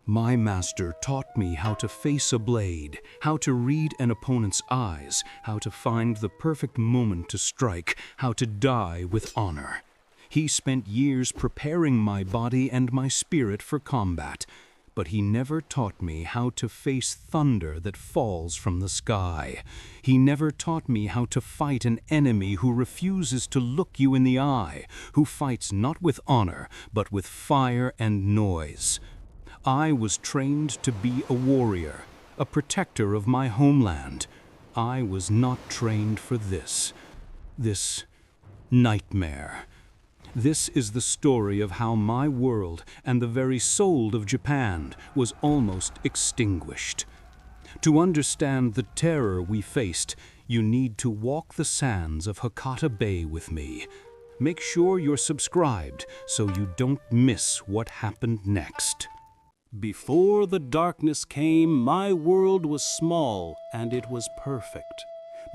My master taught me how to face a blade, how to read an opponent's eyes, how to find the perfect moment to strike, how to die with honor. He spent years preparing my body and my spirit for combat, but he never taught me how to face thunder that falls from the sky. He never taught me how to fight an enemy who refuses to look you in the eye, who fights not with honor, but with fire and noise. I was trained to be a warrior, a protector of my homeland. I was not trained for this nightmare. This is the story of how my world and the very soul of Japan was almost extinguished. To understand the terror we faced, you need to walk the sands of Hakata Bay with me. Make sure you're subscribed so you don't miss what happened next. Before the darkness came, my world was small and it was perfect.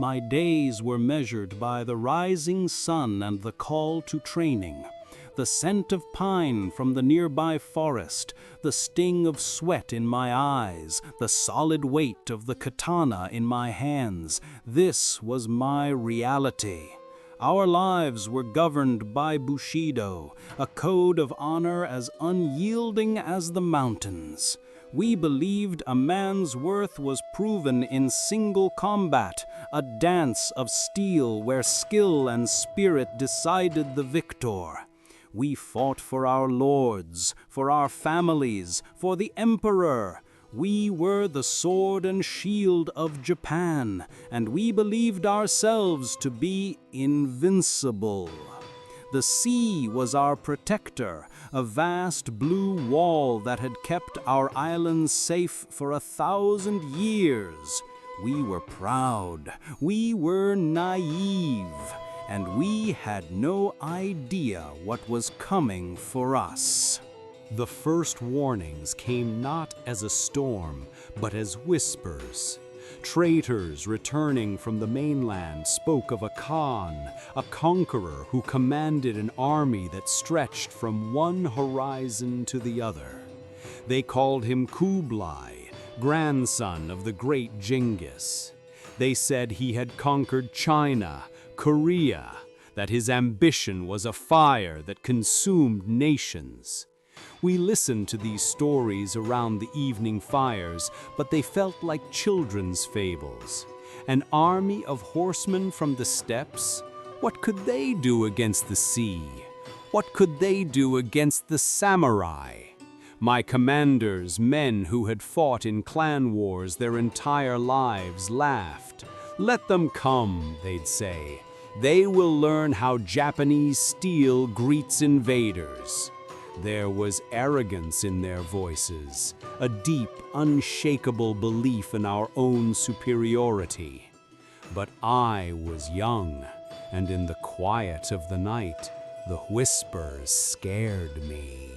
My days were measured by the rising sun and the call to training, the scent of pine from the nearby forest, the sting of sweat in my eyes, the solid weight of the katana in my hands. This was my reality. Our lives were governed by Bushido, a code of honor as unyielding as the mountains. We believed a man's worth was proven in single combat, a dance of steel where skill and spirit decided the victor. We fought for our lords, for our families, for the emperor. We were the sword and shield of Japan, and we believed ourselves to be invincible. The sea was our protector, a vast blue wall that had kept our islands safe for 1,000 years. We were proud, we were naive, and we had no idea what was coming for us. The first warnings came not as a storm, but as whispers. Traitors returning from the mainland spoke of a Khan, a conqueror who commanded an army that stretched from one horizon to the other. They called him Kublai, grandson of the great Genghis. They said he had conquered China, Korea, that his ambition was a fire that consumed nations. We listened to these stories around the evening fires, but they felt like children's fables. An army of horsemen from the steppes? What could they do against the sea? What could they do against the samurai? My commanders, men who had fought in clan wars their entire lives, laughed. "Let them come," they'd say. "They will learn how Japanese steel greets invaders." There was arrogance in their voices, a deep, unshakable belief in our own superiority. But I was young, and in the quiet of the night, the whispers scared me.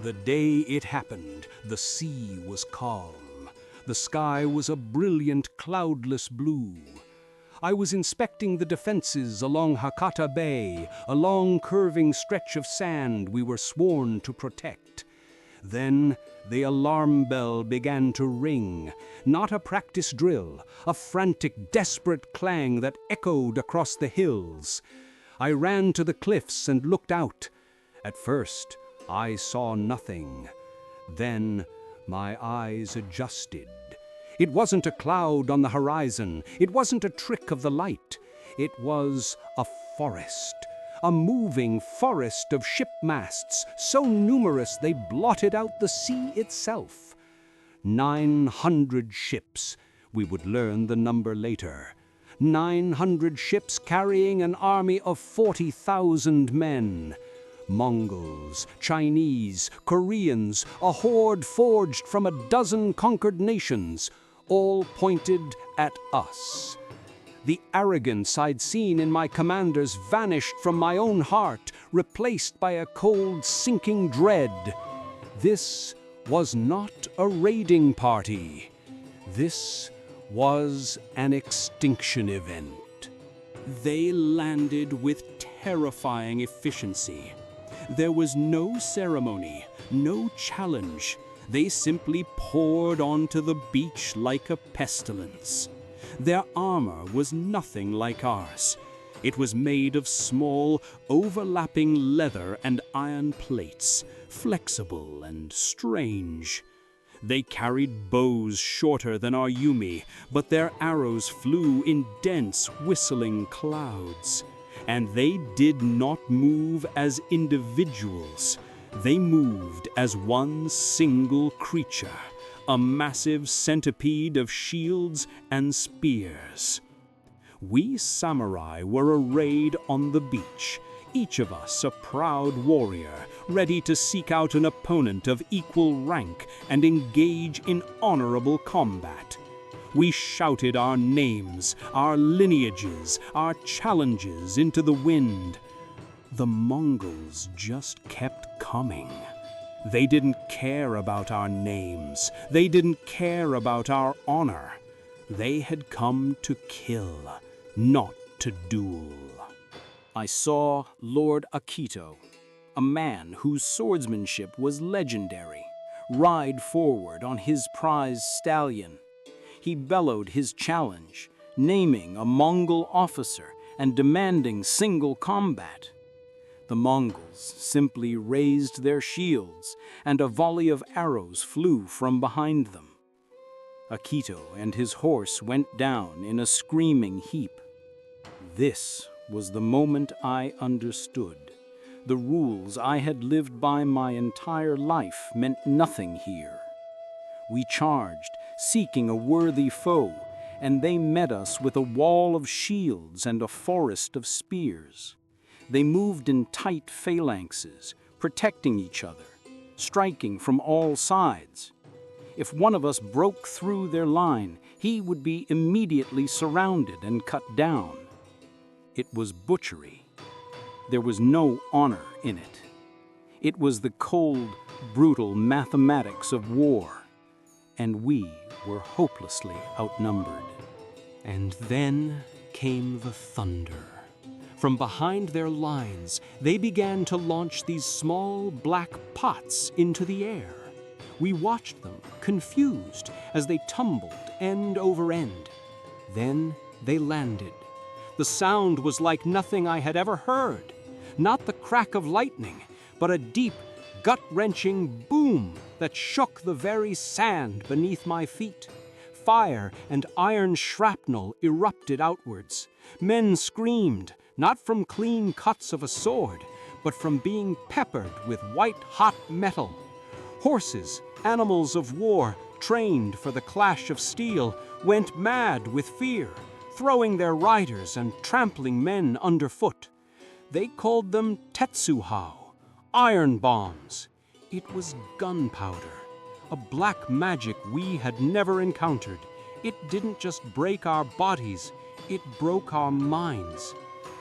The day it happened, the sea was calm. The sky was a brilliant, cloudless blue. I was inspecting the defenses along Hakata Bay, a long curving stretch of sand we were sworn to protect. Then the alarm bell began to ring, not a practice drill, a frantic, desperate clang that echoed across the hills. I ran to the cliffs and looked out. At first, I saw nothing. Then my eyes adjusted. It wasn't a cloud on the horizon. It wasn't a trick of the light. It was a forest, a moving forest of ship masts, so numerous they blotted out the sea itself. 900 ships. We would learn the number later. 900 ships carrying an army of 40,000 men. Mongols, Chinese, Koreans, a horde forged from a dozen conquered nations, all pointed at us. The arrogance I'd seen in my commanders vanished from my own heart, replaced by a cold, sinking dread. This was not a raiding party. This was an extinction event. They landed with terrifying efficiency. There was no ceremony, no challenge. They simply poured onto the beach like a pestilence. Their armor was nothing like ours. It was made of small, overlapping leather and iron plates, flexible and strange. They carried bows shorter than our Yumi, but their arrows flew in dense, whistling clouds. And they did not move as individuals. They moved as one single creature, a massive centipede of shields and spears. We samurai were arrayed on the beach, each of us a proud warrior, ready to seek out an opponent of equal rank and engage in honorable combat. We shouted our names, our lineages, our challenges into the wind. The Mongols just kept coming. They didn't care about our names. They didn't care about our honor. They had come to kill, not to duel. I saw Lord Akito, a man whose swordsmanship was legendary, ride forward on his prized stallion. He bellowed his challenge, naming a Mongol officer and demanding single combat. The Mongols simply raised their shields, and a volley of arrows flew from behind them. Akito and his horse went down in a screaming heap. This was the moment I understood. The rules I had lived by my entire life meant nothing here. We charged, seeking a worthy foe, and they met us with a wall of shields and a forest of spears. They moved in tight phalanxes, protecting each other, striking from all sides. If one of us broke through their line, he would be immediately surrounded and cut down. It was butchery. There was no honor in it. It was the cold, brutal mathematics of war, and we were hopelessly outnumbered. And then came the thunder. From behind their lines, they began to launch these small black pots into the air. We watched them, confused, as they tumbled end over end. Then they landed. The sound was like nothing I had ever heard. Not the crack of lightning, but a deep, gut-wrenching boom that shook the very sand beneath my feet. Fire and iron shrapnel erupted outwards. Men screamed, not from clean cuts of a sword, but from being peppered with white-hot metal. Horses, animals of war, trained for the clash of steel, went mad with fear, throwing their riders and trampling men underfoot. They called them tetsuhao, iron bombs. It was gunpowder, a black magic we had never encountered. It didn't just break our bodies, it broke our minds.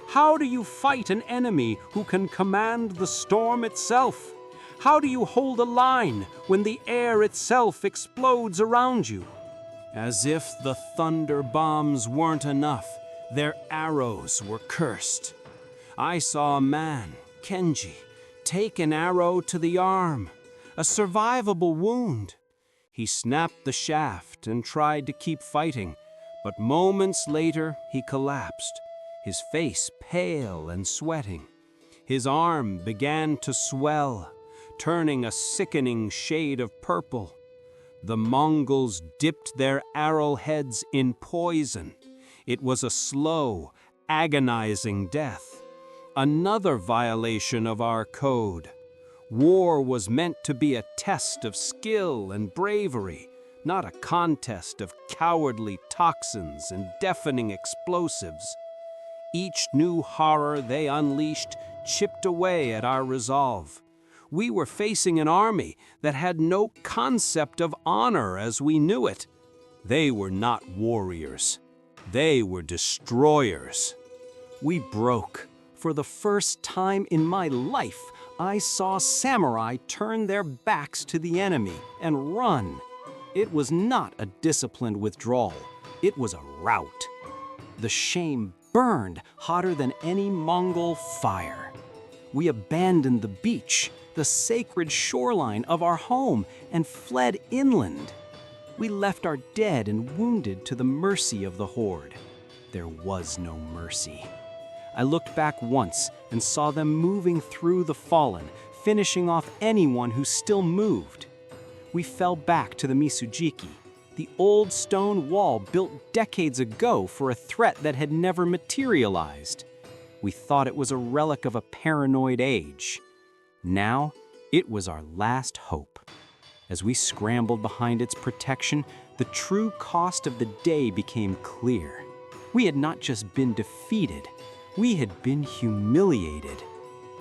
How do you fight an enemy who can command the storm itself? How do you hold a line when the air itself explodes around you? As if the Thunderbombs weren't enough, their arrows were cursed. I saw a man, Kenji, take an arrow to the arm, a survivable wound. He snapped the shaft and tried to keep fighting, but moments later he collapsed, his face pale and sweating. His arm began to swell, turning a sickening shade of purple. The Mongols dipped their arrowheads in poison. It was a slow, agonizing death. Another violation of our code. War was meant to be a test of skill and bravery, not a contest of cowardly toxins and deafening explosives. Each new horror they unleashed chipped away at our resolve. We were facing an army that had no concept of honor as we knew it. They were not warriors. They were destroyers. We broke. For the first time in my life, I saw samurai turn their backs to the enemy and run. It was not a disciplined withdrawal. It was a rout. The shame burned hotter than any Mongol fire. We abandoned the beach, the sacred shoreline of our home, and fled inland. We left our dead and wounded to the mercy of the horde. There was no mercy. I looked back once and saw them moving through the fallen, finishing off anyone who still moved. We fell back to the Misujiki, the old stone wall built decades ago for a threat that had never materialized. We thought it was a relic of a paranoid age. Now, it was our last hope. As we scrambled behind its protection, the true cost of the day became clear. We had not just been defeated, we had been humiliated.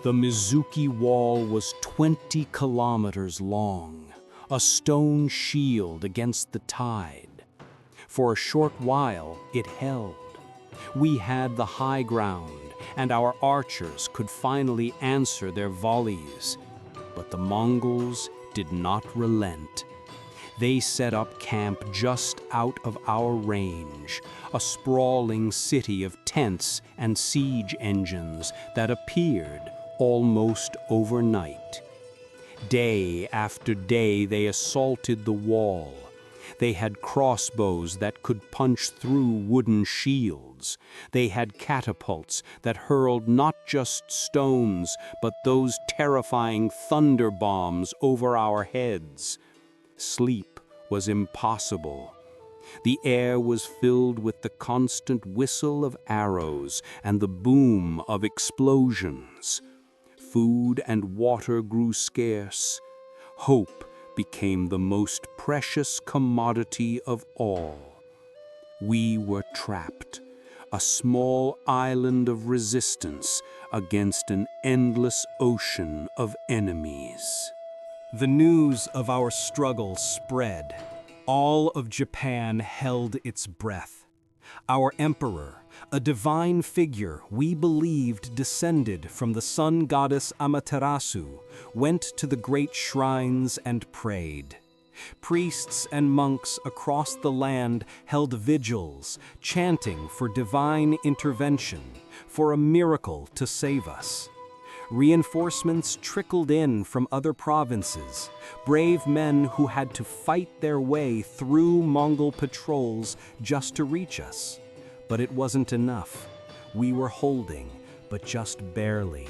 The Mizuki Wall was 20 kilometers long, a stone shield against the tide. For a short while, it held. We had the high ground, and our archers could finally answer their volleys. But the Mongols did not relent. They set up camp just out of our range, a sprawling city of tents and siege engines that appeared almost overnight. Day after day they assaulted the wall. They had crossbows that could punch through wooden shields. They had catapults that hurled not just stones, but those terrifying Thunderbombs over our heads. Sleep was impossible. The air was filled with the constant whistle of arrows and the boom of explosions. Food and water grew scarce. Hope became the most precious commodity of all. We were trapped, a small island of resistance against an endless ocean of enemies. The news of our struggle spread. All of Japan held its breath. Our emperor, a divine figure we believed descended from the sun goddess Amaterasu, went to the great shrines and prayed. Priests and monks across the land held vigils, chanting for divine intervention, for a miracle to save us. Reinforcements trickled in from other provinces, brave men who had to fight their way through Mongol patrols just to reach us. But it wasn't enough. We were holding, but just barely.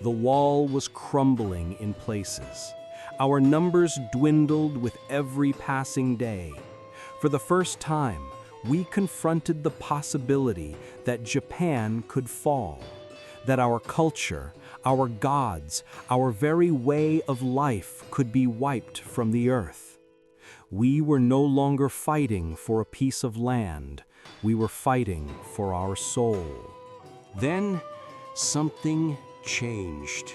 The wall was crumbling in places. Our numbers dwindled with every passing day. For the first time, we confronted the possibility that Japan could fall, that our culture, our gods, our very way of life could be wiped from the earth. We were no longer fighting for a piece of land. We were fighting for our soul. Then something changed.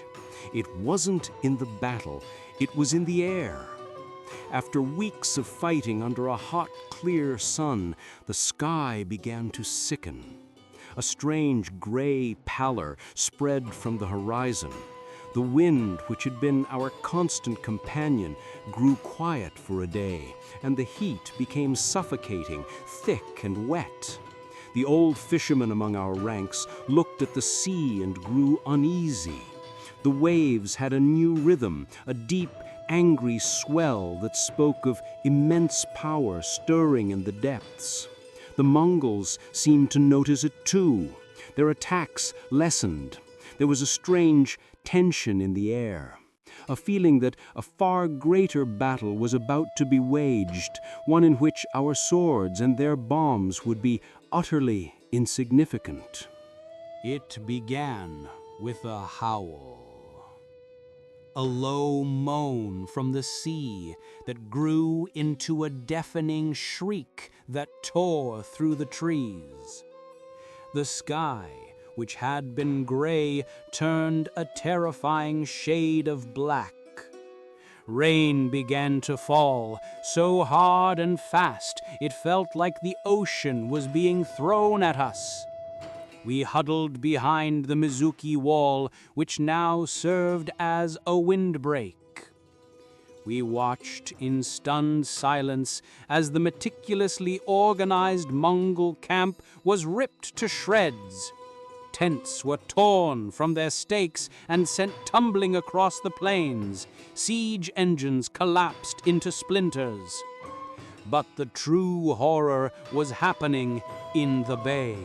It wasn't in the battle, it was in the air. After weeks of fighting under a hot, clear sun, the sky began to sicken. A strange gray pallor spread from the horizon. The wind, which had been our constant companion, grew quiet for a day, and the heat became suffocating, thick and wet. The old fishermen among our ranks looked at the sea and grew uneasy. The waves had a new rhythm, a deep, angry swell that spoke of immense power stirring in the depths. The Mongols seemed to notice it too. Their attacks lessened. There was a strange tension in the air, a feeling that a far greater battle was about to be waged, one in which our swords and their bombs would be utterly insignificant. It began with a howl. A low moan from the sea that grew into a deafening shriek that tore through the trees. The sky, which had been gray, turned a terrifying shade of black. Rain began to fall, so hard and fast it felt like the ocean was being thrown at us. We huddled behind the Mizuki Wall, which now served as a windbreak. We watched in stunned silence as the meticulously organized Mongol camp was ripped to shreds. Tents were torn from their stakes and sent tumbling across the plains. Siege engines collapsed into splinters. But the true horror was happening in the bay.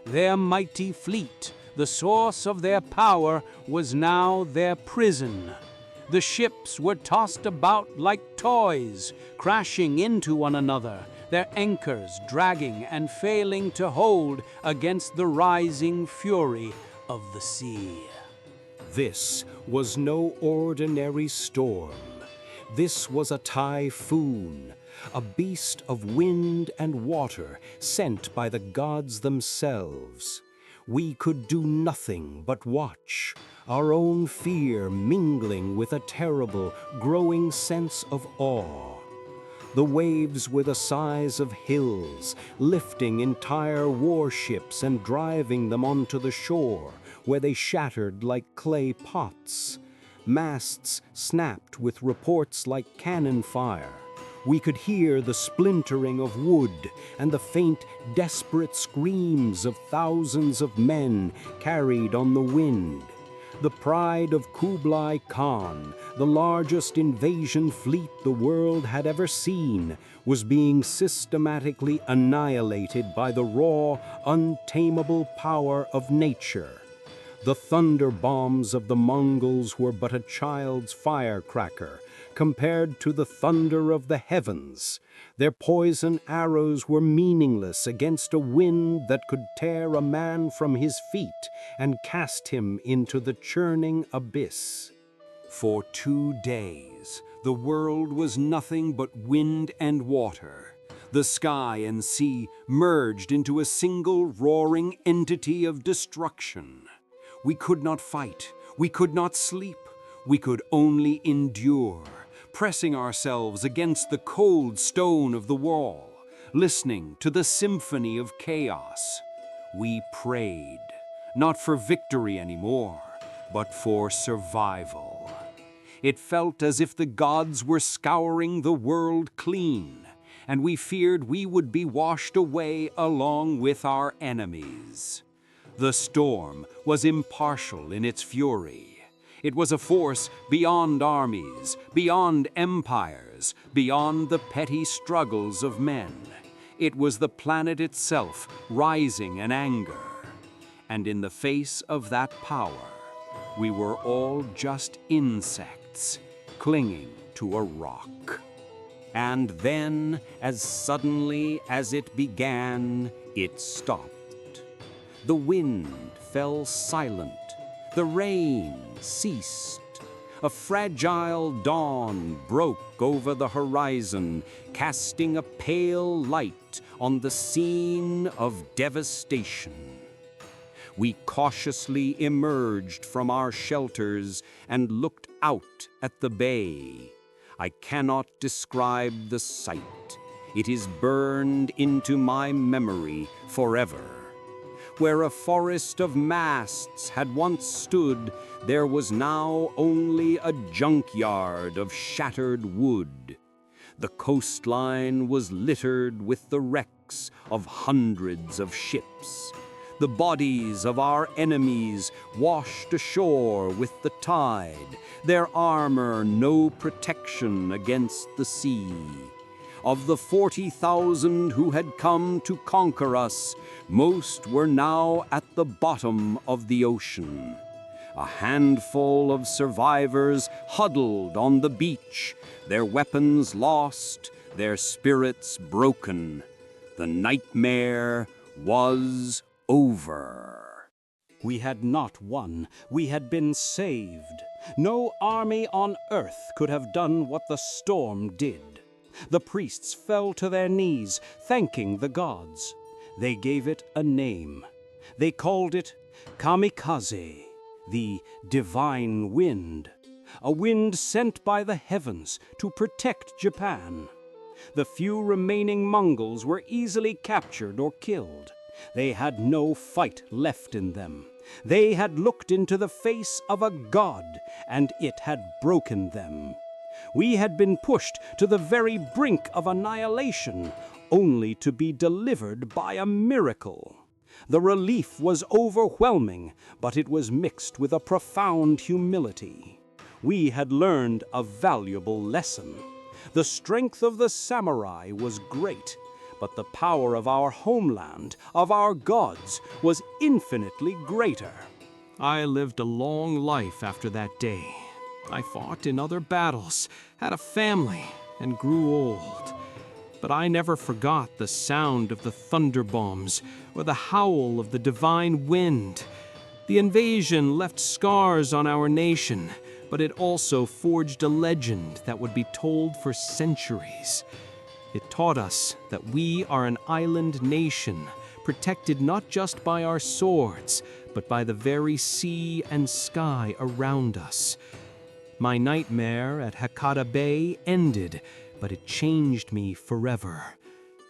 Their mighty fleet, the source of their power, was now their prison. The ships were tossed about like toys, crashing into one another, their anchors dragging and failing to hold against the rising fury of the sea. This was no ordinary storm. This was a typhoon, a beast of wind and water sent by the gods themselves. We could do nothing but watch, our own fear mingling with a terrible, growing sense of awe. The waves were the size of hills, lifting entire warships and driving them onto the shore, where they shattered like clay pots. Masts snapped with reports like cannon fire. We could hear the splintering of wood and the faint, desperate screams of thousands of men carried on the wind. The pride of Kublai Khan, the largest invasion fleet the world had ever seen, was being systematically annihilated by the raw, untamable power of nature. The Thunderbombs of the Mongols were but a child's firecracker compared to the thunder of the heavens. Their poison arrows were meaningless against a wind that could tear a man from his feet and cast him into the churning abyss. For 2 days, the world was nothing but wind and water. The sky and sea merged into a single roaring entity of destruction. We could not fight, we could not sleep, we could only endure, pressing ourselves against the cold stone of the wall, listening to the symphony of chaos. We prayed, not for victory anymore, but for survival. It felt as if the gods were scouring the world clean, and we feared we would be washed away along with our enemies. The storm was impartial in its fury. It was a force beyond armies, beyond empires, beyond the petty struggles of men. It was the planet itself rising in anger. And in the face of that power, we were all just insects clinging to a rock. And then, as suddenly as it began, it stopped. The wind fell silent. The rain ceased. A fragile dawn broke over the horizon, casting a pale light on the scene of devastation. We cautiously emerged from our shelters and looked out at the bay. I cannot describe the sight. It is burned into my memory forever. Where a forest of masts had once stood, there was now only a junkyard of shattered wood. The coastline was littered with the wrecks of hundreds of ships. The bodies of our enemies washed ashore with the tide, their armor no protection against the sea. Of the 40,000 who had come to conquer us, most were now at the bottom of the ocean. A handful of survivors huddled on the beach, their weapons lost, their spirits broken. The nightmare was over. We had not won, we had been saved. No army on earth could have done what the storm did. The priests fell to their knees, thanking the gods. They gave it a name. They called it Kamikaze, the divine wind, a wind sent by the heavens to protect Japan. The few remaining Mongols were easily captured or killed. They had no fight left in them. They had looked into the face of a god, and it had broken them. We had been pushed to the very brink of annihilation, only to be delivered by a miracle. The relief was overwhelming, but it was mixed with a profound humility. We had learned a valuable lesson. The strength of the samurai was great, but the power of our homeland, of our gods, was infinitely greater. I lived a long life after that day. I fought in other battles, had a family, and grew old. But I never forgot the sound of the Thunderbombs or the howl of the divine wind. The invasion left scars on our nation, but it also forged a legend that would be told for centuries. It taught us that we are an island nation, protected not just by our swords, but by the very sea and sky around us. My nightmare at Hakata Bay ended, but it changed me forever.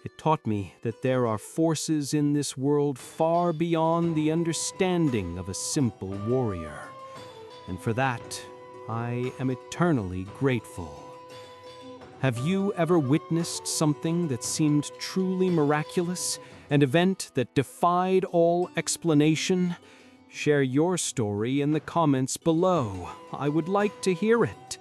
It taught me that there are forces in this world far beyond the understanding of a simple warrior. And for that, I am eternally grateful. Have you ever witnessed something that seemed truly miraculous? An event that defied all explanation? Share your story in the comments below. I would like to hear it.